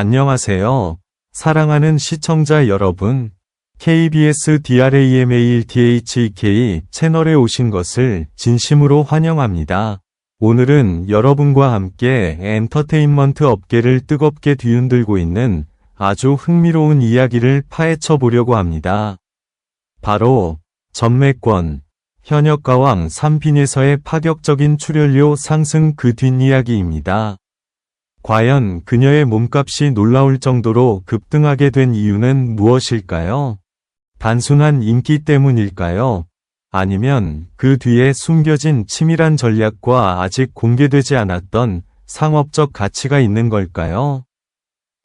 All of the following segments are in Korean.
안녕하세요. 사랑하는 시청자 여러분. KBS DRAMALTHEK 채널에 오신 것을 진심으로 환영합니다. 오늘은 여러분과 함께 엔터테인먼트 업계를 뜨겁게 뒤흔들고 있는 아주 흥미로운 이야기를 파헤쳐 보려고 합니다. 바로 전매권, 현역가왕 3빈에서의 파격적인 출연료 상승 그 뒷이야기입니다. 과연 그녀의 몸값이 놀라울 정도로 급등하게 된 이유는 무엇일까요? 단순한 인기 때문일까요? 아니면 그 뒤에 숨겨진 치밀한 전략과 아직 공개되지 않았던 상업적 가치가 있는 걸까요?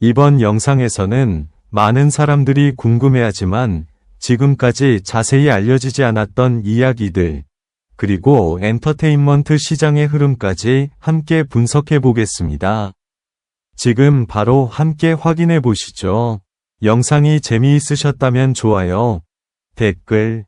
이번 영상에서는 많은 사람들이 궁금해하지만 지금까지 자세히 알려지지 않았던 이야기들, 그리고 엔터테인먼트 시장의 흐름까지 함께 분석해 보겠습니다. 지금 바로 함께 확인해 보시죠. 영상이 재미있으셨다면 좋아요, 댓글,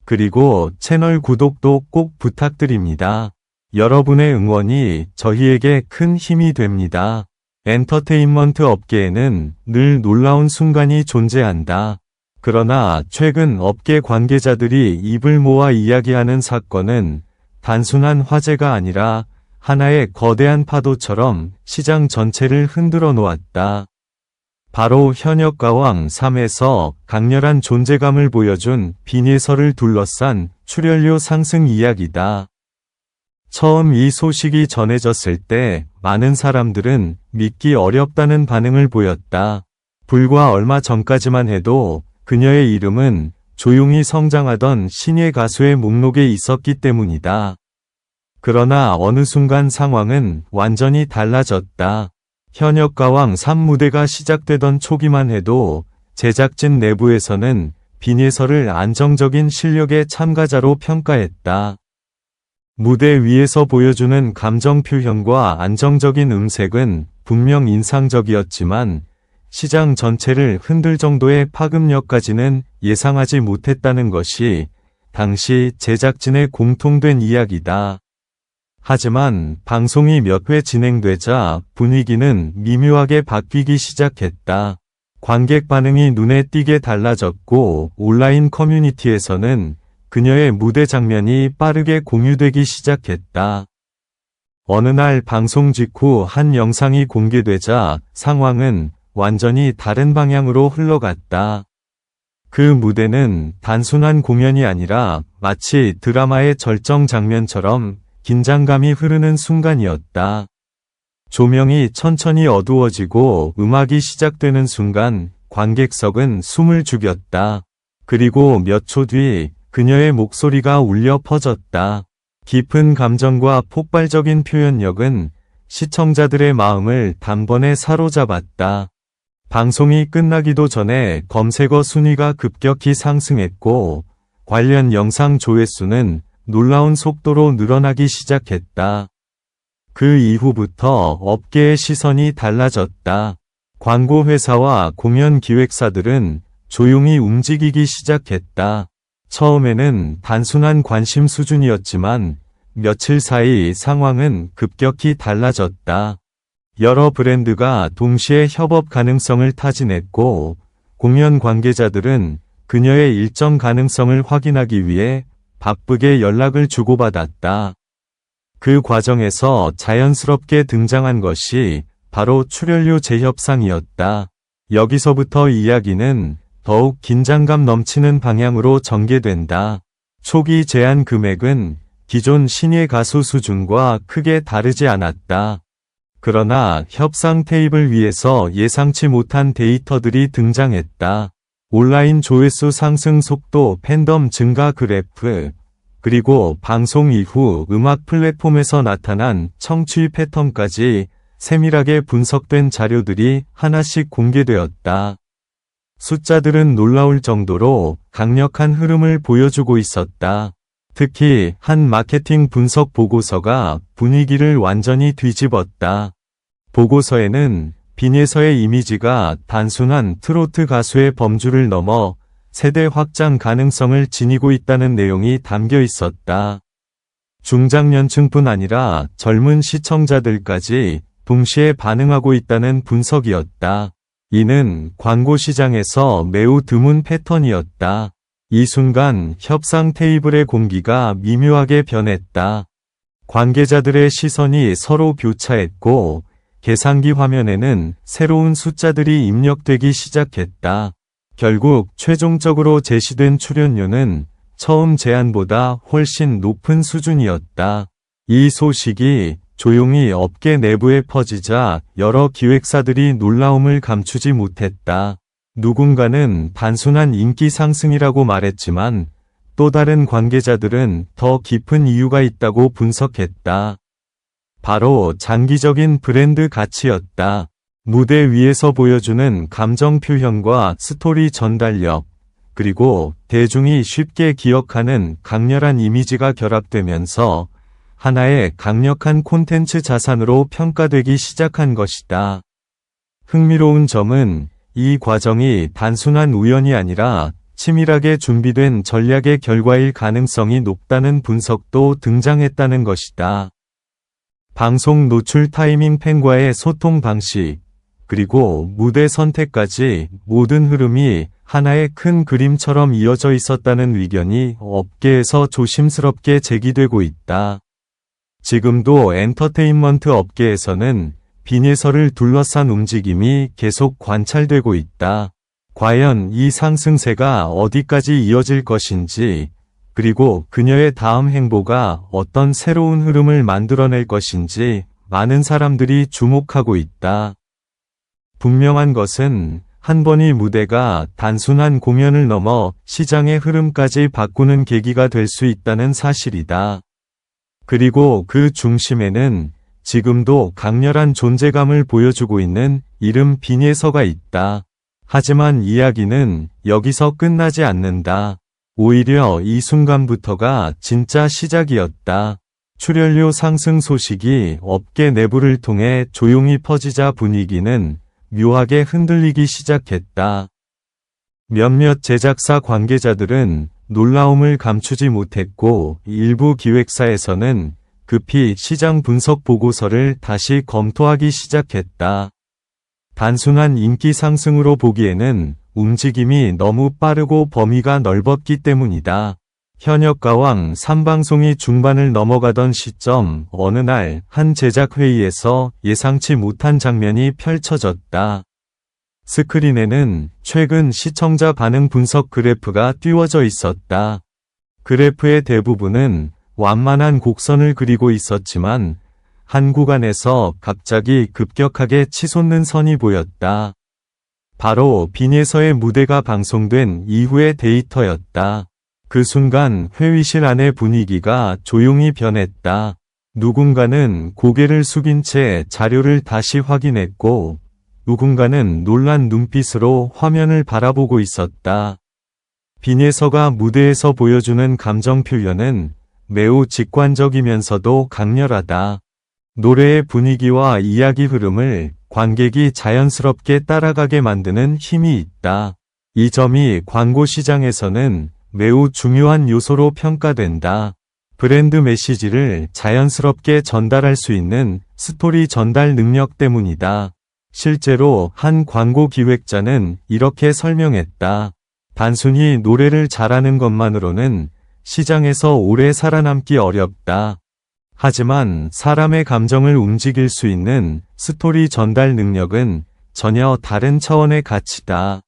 그리고 채널 구독도 꼭 부탁드립니다. 여러분의 응원이 저희에게 큰 힘이 됩니다. 엔터테인먼트 업계에는 늘 놀라운 순간이 존재한다. 그러나 최근 업계 관계자들이 입을 모아 이야기하는 사건은 단순한 화제가 아니라 하나의 거대한 파도처럼 시장 전체를 흔들어 놓았다. 바로 현역가왕 3에서 강렬한 존재감을 보여준 빈예설을 둘러싼 출연료 상승 이야기다. 처음 이 소식이 전해졌을 때 많은 사람들은 믿기 어렵다는 반응을 보였다. 불과 얼마 전까지만 해도 그녀의 이름은 조용히 성장하던 신예 가수의 목록에 있었기 때문이다. 그러나 어느 순간 상황은 완전히 달라졌다. 현역가왕 3 무대가 시작되던 초기만 해도 제작진 내부에서는 빈예설을 안정적인 실력의 참가자로 평가했다. 무대 위에서 보여주는 감정 표현과 안정적인 음색은 분명 인상적이었지만 시장 전체를 흔들 정도의 파급력까지는 예상하지 못했다는 것이 당시 제작진의 공통된 이야기다. 하지만 방송이 몇 회 진행되자 분위기는 미묘하게 바뀌기 시작했다. 관객 반응이 눈에 띄게 달라졌고 온라인 커뮤니티에서는 그녀의 무대 장면이 빠르게 공유되기 시작했다. 어느 날 방송 직후 한 영상이 공개되자 상황은 완전히 다른 방향으로 흘러갔다. 그 무대는 단순한 공연이 아니라 마치 드라마의 절정 장면처럼 긴장감이 흐르는 순간이었다. 조명이 천천히 어두워지고 음악이 시작되는 순간 관객석은 숨을 죽였다. 그리고 몇 초 뒤 그녀의 목소리가 울려 퍼졌다. 깊은 감정과 폭발적인 표현력은 시청자들의 마음을 단번에 사로잡았다. 방송이 끝나기도 전에 검색어 순위가 급격히 상승했고 관련 영상 조회수는 놀라운 속도로 늘어나기 시작했다. 그 이후부터 업계의 시선이 달라졌다. 광고 회사와 공연 기획사들은 조용히 움직이기 시작했다. 처음에는 단순한 관심 수준이었지만 며칠 사이 상황은 급격히 달라졌다. 여러 브랜드가 동시에 협업 가능성을 타진했고 공연 관계자들은 그녀의 일정 가능성을 확인하기 위해 바쁘게 연락을 주고받았다. 그 과정에서 자연스럽게 등장한 것이 바로 출연료 재협상이었다. 여기서부터 이야기는 더욱 긴장감 넘치는 방향으로 전개된다. 초기 제안 금액은 기존 신예 가수 수준과 크게 다르지 않았다. 그러나 협상 테이블 위에서 예상치 못한 데이터들이 등장했다. 온라인 조회수 상승 속도, 팬덤 증가 그래프, 그리고 방송 이후 음악 플랫폼에서 나타난 청취 패턴까지 세밀하게 분석된 자료들이 하나씩 공개되었다. 숫자들은 놀라울 정도로 강력한 흐름을 보여주고 있었다. 특히 한 마케팅 분석 보고서가 분위기를 완전히 뒤집었다. 보고서에는 빈예서의 이미지가 단순한 트로트 가수의 범주를 넘어 세대 확장 가능성을 지니고 있다는 내용이 담겨 있었다. 중장년층뿐 아니라 젊은 시청자들까지 동시에 반응하고 있다는 분석이었다. 이는 광고 시장에서 매우 드문 패턴이었다. 이 순간 협상 테이블의 공기가 미묘하게 변했다. 관계자들의 시선이 서로 교차했고 계산기 화면에는 새로운 숫자들이 입력되기 시작했다. 결국 최종적으로 제시된 출연료는 처음 제안보다 훨씬 높은 수준이었다. 이 소식이 조용히 업계 내부에 퍼지자 여러 기획사들이 놀라움을 감추지 못했다. 누군가는 단순한 인기 상승이라고 말했지만 또 다른 관계자들은 더 깊은 이유가 있다고 분석했다. 바로 장기적인 브랜드 가치였다. 무대 위에서 보여주는 감정 표현과 스토리 전달력, 그리고 대중이 쉽게 기억하는 강렬한 이미지가 결합되면서 하나의 강력한 콘텐츠 자산으로 평가되기 시작한 것이다. 흥미로운 점은 이 과정이 단순한 우연이 아니라 치밀하게 준비된 전략의 결과일 가능성이 높다는 분석도 등장했다는 것이다. 방송 노출 타이밍, 팬과의 소통 방식, 그리고 무대 선택까지 모든 흐름이 하나의 큰 그림처럼 이어져 있었다는 의견이 업계에서 조심스럽게 제기되고 있다. 지금도 엔터테인먼트 업계에서는 빈예설을 둘러싼 움직임이 계속 관찰되고 있다. 과연 이 상승세가 어디까지 이어질 것인지, 그리고 그녀의 다음 행보가 어떤 새로운 흐름을 만들어낼 것인지 많은 사람들이 주목하고 있다. 분명한 것은 한번의 무대가 단순한 공연을 넘어 시장의 흐름까지 바꾸는 계기가 될 수 있다는 사실이다. 그리고 그 중심에는 지금도 강렬한 존재감을 보여주고 있는 이름 빈예서가 있다. 하지만 이야기는 여기서 끝나지 않는다. 오히려 이 순간부터가 진짜 시작이었다. 출연료 상승 소식이 업계 내부를 통해 조용히 퍼지자 분위기는 묘하게 흔들리기 시작했다. 몇몇 제작사 관계자들은 놀라움을 감추지 못했고 일부 기획사에서는 급히 시장 분석 보고서를 다시 검토하기 시작했다. 단순한 인기 상승으로 보기에는 움직임이 너무 빠르고 범위가 넓었기 때문이다. 현역가왕 3방송이 중반을 넘어가던 시점 어느 날 한 제작회의에서 예상치 못한 장면이 펼쳐졌다. 스크린에는 최근 시청자 반응 분석 그래프가 띄워져 있었다. 그래프의 대부분은 완만한 곡선을 그리고 있었지만 한 구간에서 갑자기 급격하게 치솟는 선이 보였다. 바로 빈예서의 무대가 방송된 이후의 데이터였다. 그 순간 회의실 안의 분위기가 조용히 변했다. 누군가는 고개를 숙인 채 자료를 다시 확인했고 누군가는 놀란 눈빛으로 화면을 바라보고 있었다. 빈예서가 무대에서 보여주는 감정 표현은 매우 직관적이면서도 강렬하다. 노래의 분위기와 이야기 흐름을 관객이 자연스럽게 따라가게 만드는 힘이 있다. 이 점이 광고 시장에서는 매우 중요한 요소로 평가된다. 브랜드 메시지를 자연스럽게 전달할 수 있는 스토리 전달 능력 때문이다. 실제로 한 광고 기획자는 이렇게 설명했다. 단순히 노래를 잘하는 것만으로는 시장에서 오래 살아남기 어렵다. 하지만 사람의 감정을 움직일 수 있는 스토리 전달 능력은 전혀 다른 차원의 가치다.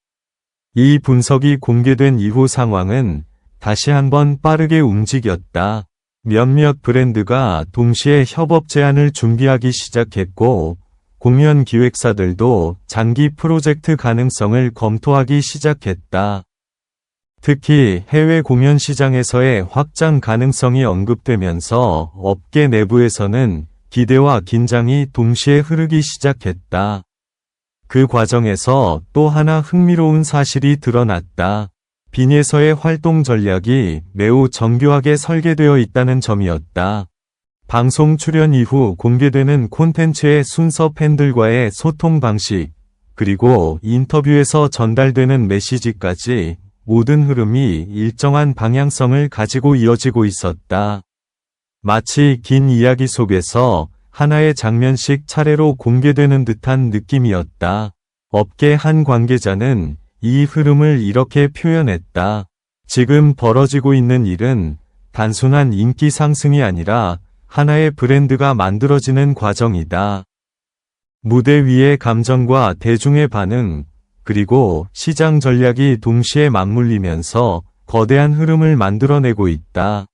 이 분석이 공개된 이후 상황은 다시 한번 빠르게 움직였다. 몇몇 브랜드가 동시에 협업 제안을 준비하기 시작했고, 공연 기획사들도 장기 프로젝트 가능성을 검토하기 시작했다. 특히 해외 공연 시장에서의 확장 가능성이 언급되면서 업계 내부에서는 기대와 긴장이 동시에 흐르기 시작했다. 그 과정에서 또 하나 흥미로운 사실이 드러났다. 빈예서의 활동 전략이 매우 정교하게 설계되어 있다는 점이었다. 방송 출연 이후 공개되는 콘텐츠의 순서, 팬들과의 소통 방식, 그리고 인터뷰에서 전달되는 메시지까지 모든 흐름이 일정한 방향성을 가지고 이어지고 있었다. 마치 긴 이야기 속에서 하나의 장면씩 차례로 공개되는 듯한 느낌이었다. 업계 한 관계자는 이 흐름을 이렇게 표현했다. 지금 벌어지고 있는 일은 단순한 인기 상승이 아니라 하나의 브랜드가 만들어지는 과정이다. 무대 위의 감정과 대중의 반응, 그리고 시장 전략이 동시에 맞물리면서 거대한 흐름을 만들어내고 있다.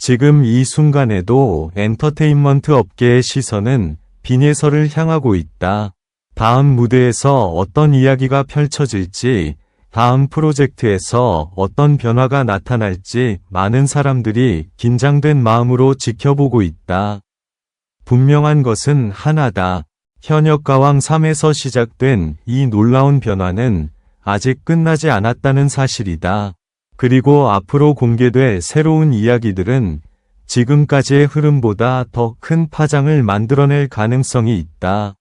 지금 이 순간에도 엔터테인먼트 업계의 시선은 빈예설을 향하고 있다. 다음 무대에서 어떤 이야기가 펼쳐질지, 다음 프로젝트에서 어떤 변화가 나타날지 많은 사람들이 긴장된 마음으로 지켜보고 있다. 분명한 것은 하나다. 현역가왕 3에서 시작된 이 놀라운 변화는 아직 끝나지 않았다는 사실이다. 그리고 앞으로 공개될 새로운 이야기들은 지금까지의 흐름보다 더 큰 파장을 만들어낼 가능성이 있다.